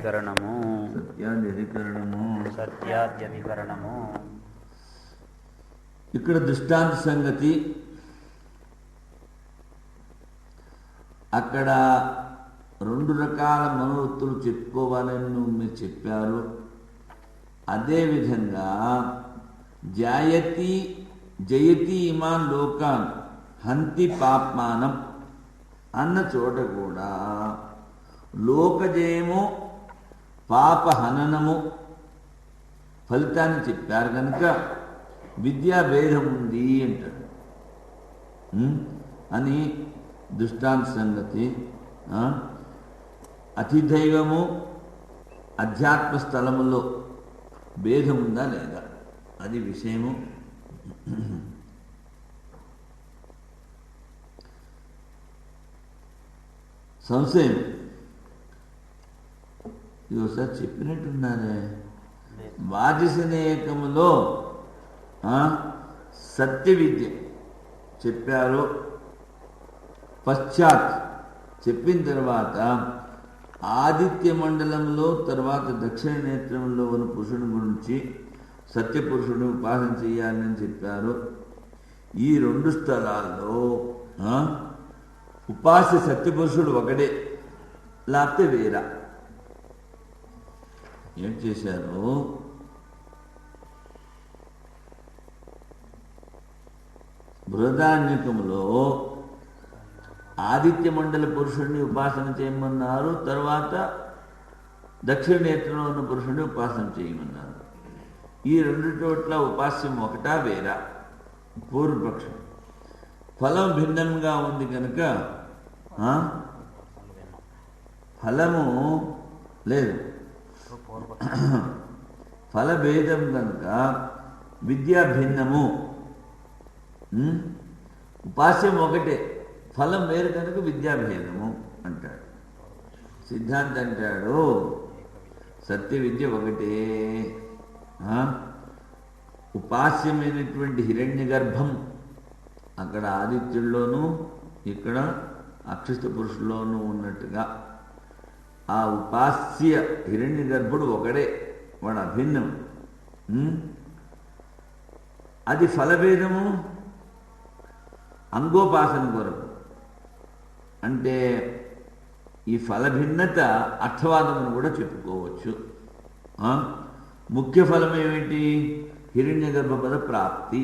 అధికరణము సత్యాద్యధికరణము. ఇక్కడ దృష్టాంత సంగతి అక్కడ రెండు రకాల మనోవృత్తులు చెప్పుకోవాలని మీరు చెప్పారు. అదేవిధంగా జయతి ఇమాన్ లోకాన్ హంతి పాప్మానం అన్న చోట కూడా లోకజయము పాపహననము ఫలితాన్ని చెప్పారు కనుక విద్యాభేదం ఉంది అంటాడు అని దృష్టాంత సంగతి. అతిదైవము అధ్యాత్మ స్థలములో భేదం ఉందా లేదా అది విషయము. సంశయం ఇది ఒకసారి చెప్పినట్టున్నారే. వాజసనేకములో సత్య విద్య చెప్పారు. పశ్చాత్ చెప్పిన తర్వాత ఆదిత్య మండలంలో తర్వాత దక్షిణ నేత్రంలో ఉన్న పురుషుని గురించి సత్యపురుషుడు ఉపాసన చేయాలని చెప్పారు. ఈ రెండు స్థలాల్లో ఉపాస్య సత్యపురుషుడు ఒకడే, లేకపోతే వేరా. ఏం చేశారు? బృహదారణ్యకములో ఆదిత్య మండల పురుషుడిని ఉపాసన చేయమన్నారు, తర్వాత దక్షిణ నేత్రంలో ఉన్న పురుషుడిని ఉపాసన చేయమన్నారు. ఈ రెండు చోట్ల ఉపాస్యం ఒకటా వేరా? పూర్వపక్షం. ఫలం భిన్నంగా ఉంది కనుక ఫలము లేదు, ఫలభేదం కనుక విద్యా భిన్నము. ఉపాస్యం ఒకటే, ఫలం వేరు కనుక విద్యాభేదము అంటాడు. సిద్ధాంత అంటాడు సత్య విద్య ఒకటే. ఉపాస్యమైనటువంటి హిరణ్య గర్భం అక్కడ ఆదిత్యుల్లోనూ ఇక్కడ అక్షిత పురుషుల్లోనూ ఉన్నట్టుగా ఆ ఉపాస్య హిరణ్య గర్భుడు ఒకడే, వాడు అభిన్నం. అది ఫలభేదము అంగోపాసన కొరకు. అంటే ఈ ఫలభిన్నత అర్థవాదమును కూడా చెప్పుకోవచ్చు. ముఖ్య ఫలం ఏమిటి? హిరణ్య గర్భపద ప్రాప్తి.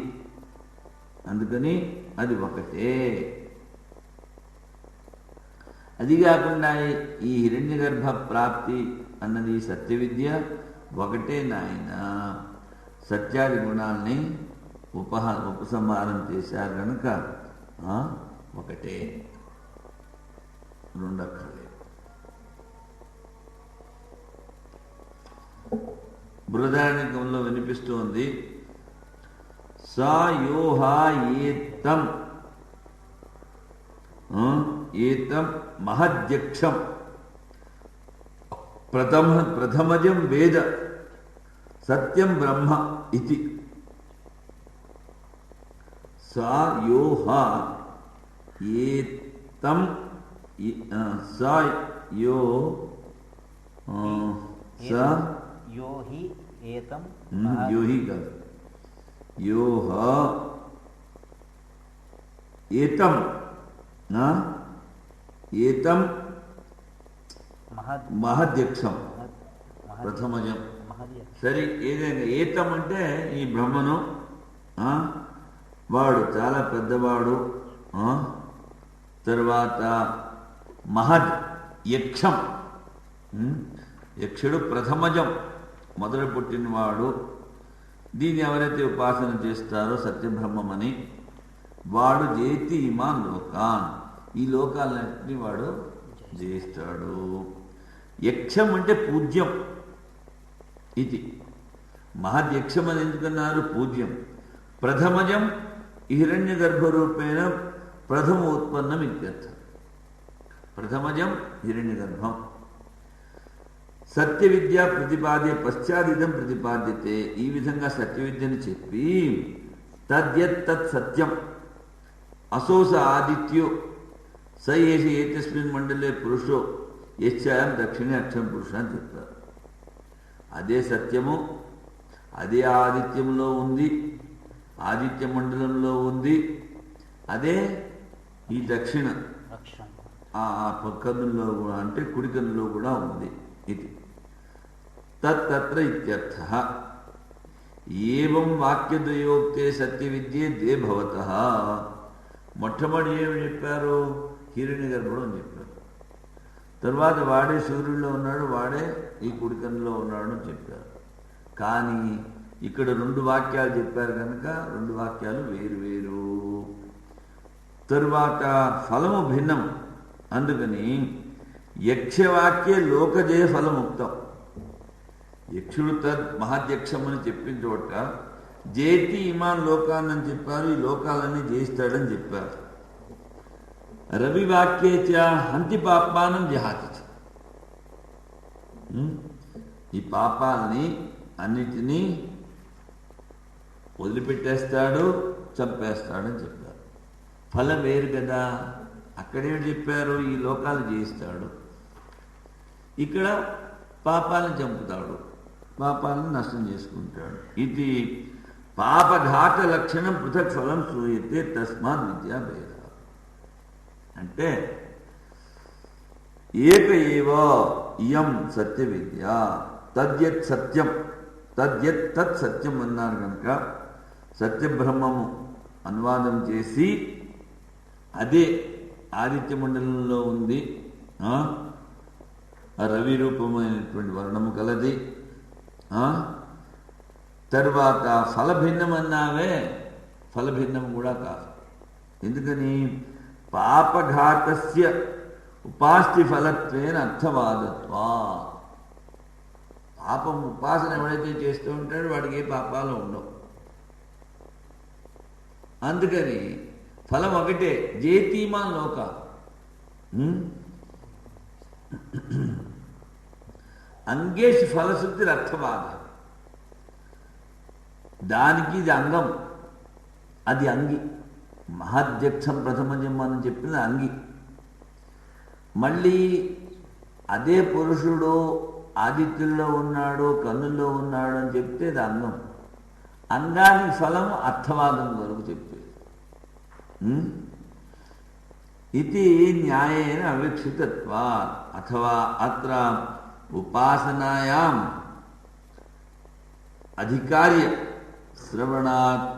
అందుకని అది ఒకటే. అది కాకుండా ఈ హిరణ్య గర్భ ప్రాప్తి అన్నది సత్య విద్య ఒకటే నాయన. సత్యాది గుణాల్ని ఉపసంహారం చేశారు కనుక ఒకటే, రెండక్కర్లేదు. బృహదారణ్యకంలో వినిపిస్తోంది సాయోహా ఏతం ఏతం మహద్యక్షం ప్రథమజం వేద సత్యం బ్రహ్మ ఇది. సాయోహా ఏతం సాయో యోహి ఏతం యోహి కాదు, యోహ ఏతం ఏతం మహద్యక్షం ప్రథమజం. సరే, ఏదైనా ఏతం అంటే ఈ బ్రహ్మను, వాడు చాలా పెద్దవాడు. తర్వాత మహద్ యక్షం, యక్షుడు ప్రథమజం మొదలు పుట్టినవాడు. దీన్ని ఎవరైతే ఉపాసన చేస్తారో సత్యబ్రహ్మమని, వాడు జేతి ఇమాన్ లోకాన్, ఈ లోకాలన్నింటినీ వాడు జయిస్తాడు. యక్షం అంటే పూజ్యం. ఇది మహద్యక్షం అని ఎందుకన్నారు? పూజ్యం. ప్రథమజం హిరణ్య గర్భరూపేణ ప్రథమ ఉత్పన్నం ఇత్యర్థం. ప్రథమజం హిరణ్య గర్భం. సత్య విద్య ప్రతిపాద్య పశ్చాదిదం ప్రతిపాద్యతే. ఈ విధంగా సత్య విద్యను చెప్పి తద్యత్ తత్ సత్యం అసోస ఆదిత్యో స ఏష ఏతస్మిన్ మండలే పురుషో యశ్చాయం దక్షిణే అక్షరం పురుష అని చెప్తారు. అదే సత్యము, అదే ఆదిత్యంలో ఉంది, ఆదిత్య మండలంలో ఉంది, అదే ఈ దక్షిణ కన్నుల్లో కూడా అంటే కుడి కన్నులో కూడా ఉంది. ఇది తత్ర ఇత్యర్థ. ఏవం వాక్యద్వయోక్తే సత్య విద్యే దే భవతః. మొట్టమొదటి ఏమి చెప్పారు? హిరణ్య గర్భుడు అని చెప్పారు. తర్వాత వాడే సూర్యుల్లో ఉన్నాడు, వాడే ఈ కుడి కన్నులో ఉన్నాడు అని చెప్పారు. కానీ ఇక్కడ రెండు వాక్యాలు చెప్పారు కనుక రెండు వాక్యాలు వేరు వేరు. తరువాత ఫలము భిన్నం. అందుకని యక్షవాక్యే లోకజయ ఫలముక్తం. యక్షుడు తద్ మహాధ్యక్షం అని చెప్పిన చోట జేతి ఇమాన్ లోకాన్ని చెప్పారు, ఈ లోకాలన్నీ జయిస్తాడని చెప్పారు. రవివాక్యే చ హంతి పాపానం జహాతి. ఈ పాపాలని అన్నిటినీ వదిలిపెట్టేస్తాడు, చంపేస్తాడని చెప్పారు. ఫలం వేరు కదా. అక్కడేమి చెప్పారు? ఈ లోకాలు జయిస్తాడు, ఇక్కడ పాపాలను చంపుతాడు, పాపాలను నష్టం చేసుకుంటాడు. ఇది పాపఘాత లక్షణం పృథక్ ఫలం శ్రూయతే తస్మాత్ విద్యా భేద. అంటే ఏక ఏవ ఇయం సత్య విద్య తద్యత్ సత్యం తద్యత్ తత్ సత్యం అన్నారు కనుక సత్యబ్రహ్మము అనువాదం చేసి అదే ఆదిత్య మండలంలో ఉంది, రవి రూపమైనటువంటి వర్ణము కలది. తర్వాత ఫలభిన్నం అన్నావే, ఫలభిన్నం కూడా కాదు. ఎందుకని? పాపఘాతస్య ఉపాస్తి ఫలత్వేన అర్థవాదత్వా. పాపం ఉపాసన ఎవడైతే చేస్తూ ఉంటాడో వాడికి ఏ పాపాలు ఉండవు. అందుకని ఫలం ఒకటే, జేతీమాన్ లోక. అంగేష్ ఫలశుద్ధి అర్థవాద. దానికి ఇది అంగం, అది అంగి. మహాధ్యక్షం ప్రథమ జన్మని చెప్పిన అంగి. మళ్ళీ అదే పురుషుడు ఆదిత్యుల్లో ఉన్నాడు, కన్నుల్లో ఉన్నాడు అని చెప్తే అది అంగం. అంగానికి ఫలం అర్థవాదం వరకు చెప్పేది. ఇది న్యాయేన అవిక్షితత్వాత్. అథవా అత్ర ఉపాసనాయాం అధికార్య శ్రవణాత్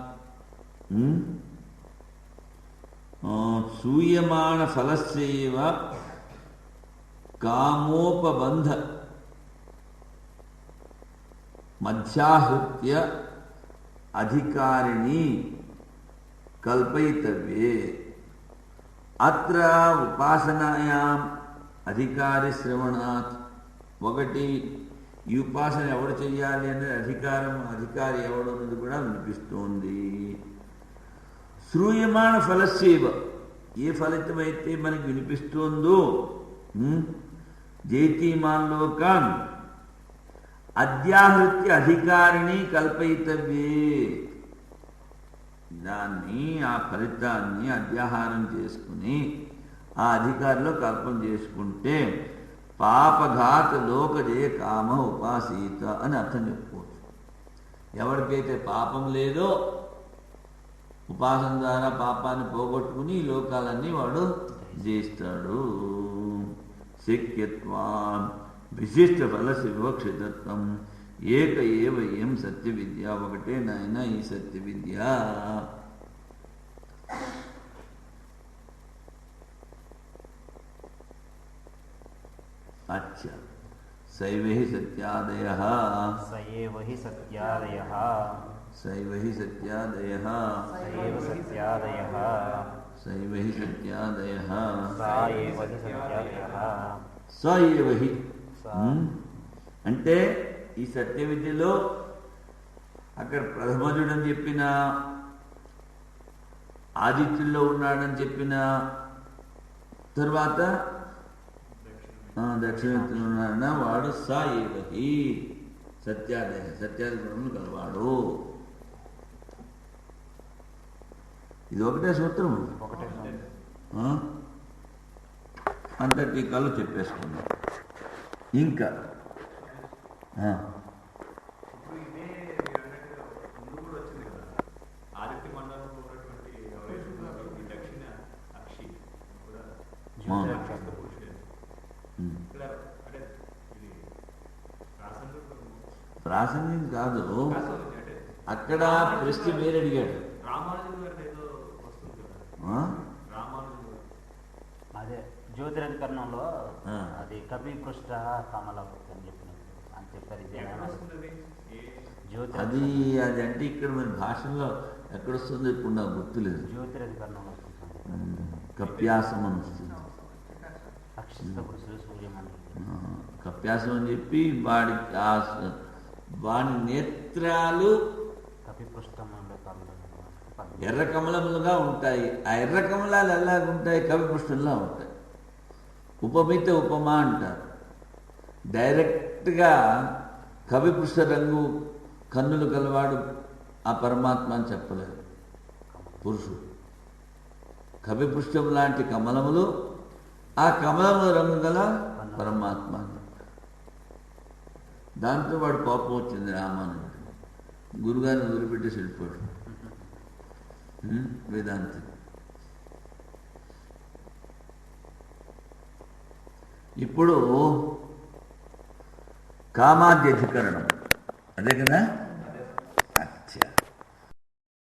సూయమాణ ఫలస్యైవ కామోపబంధ మధ్యాహృత్య అధికారిణి కల్పయితవ్యే. అత్ర ఉపాసనాయాం అధికారి శ్రవణాత్. ఒకటి, ఈ ఉపాసన ఎవడు చెయ్యాలి అనేది అధికారి ఎవడు అనేది కూడా వినిపిస్తోంది. శ్రూయమాణ ఫలస్యైవ, ఏ ఫలితమైతే మనకి వినిపిస్తోందో జైతీమాన్లోకాన్ అధ్యాహృత్య అధికారిణి కల్పయితవ్యే. దాన్ని, ఆ ఫలితాన్ని అధ్యాహారం చేసుకుని ఆ అధికారిలో కల్పన చేసుకుంటే పాపఘాత లోకజయ కామ ఉపాసీత అని అర్థం చెప్పుకోవచ్చు. ఎవరికైతే పాపం లేదో ఉపాసన ద్వారా పాపాన్ని పోగొట్టుకుని ఈ లోకాలన్నీ వాడు జయిస్తాడు. శక్యత్వం విశిష్ట ఫలసి వివక్షితత్వం ఏక ఏవ ఏం సత్య విద్య. ఒకటే నాయన ఈ సత్య విద్య. अच्छा सैव ही सत्यादयः सएव हि सत्यादयः सैव ही सत्यादयः सएव सत्यादयः सैव ही सत्यादयः साएव हि सत्यादयः सएव ही. అంటే ఈ సత్య విద్యలో అక్కడ ప్రథమజుడని చెప్పిన, ఆదిత్యుల్లో ఉన్నాడని చెప్పిన, తర్వాత దక్షిణేత్తులు ఉన్నాడన్న వాడు స ఏవహి సత్యాదయ, సత్యాది గుణములు కలవాడు. ఇది ఒకటే సూత్రం. ఒకటే అంత టీకాలు చెప్పేసుకున్నాం. ఇంకా ప్రాసంగికం కాదు, అక్కడ ప్రశ్న వేరే అడిగాడు. అదే జ్యోతిరధికరణంలో అది కపి పృష్ఠ కమలవతి అని చెప్పినట్టు అని చెప్పారు. అది అది అంటే ఇక్కడ మన భాషలో ఎక్కడొస్తుందో ఇప్పుడు నాకు గుర్తులేదు. జ్యోతిరధికరణంలో కప్యాసం అని వస్తుంది. కప్యాసం అని చెప్పి వాడి నేత్రాలు ఎర్ర కమలములుగా ఉంటాయి. ఆ ఎర్ర కమలాలు ఎలాగుంటాయి? కవిపృష్ఠంలా ఉంటాయి. ఉపమిత ఉపమా అంటారు. డైరెక్ట్గా కవిపృష్ఠ రంగు కన్నులు గలవాడు ఆ పరమాత్మ అని చెప్పలేదు పురుషుడు. కవిపృష్ఠం లాంటి కమలములు, ఆ కమలముల రంగు గల పరమాత్మ అని చెప్పారు. దాంతో వాడు కోపం వచ్చింది రామానుడు. గురుగారిని వదిలిపెట్టి వెళ్ళిపోయాడు వేదాంతి. ఇప్పుడు కామాద్యధికరణం అదే కదా.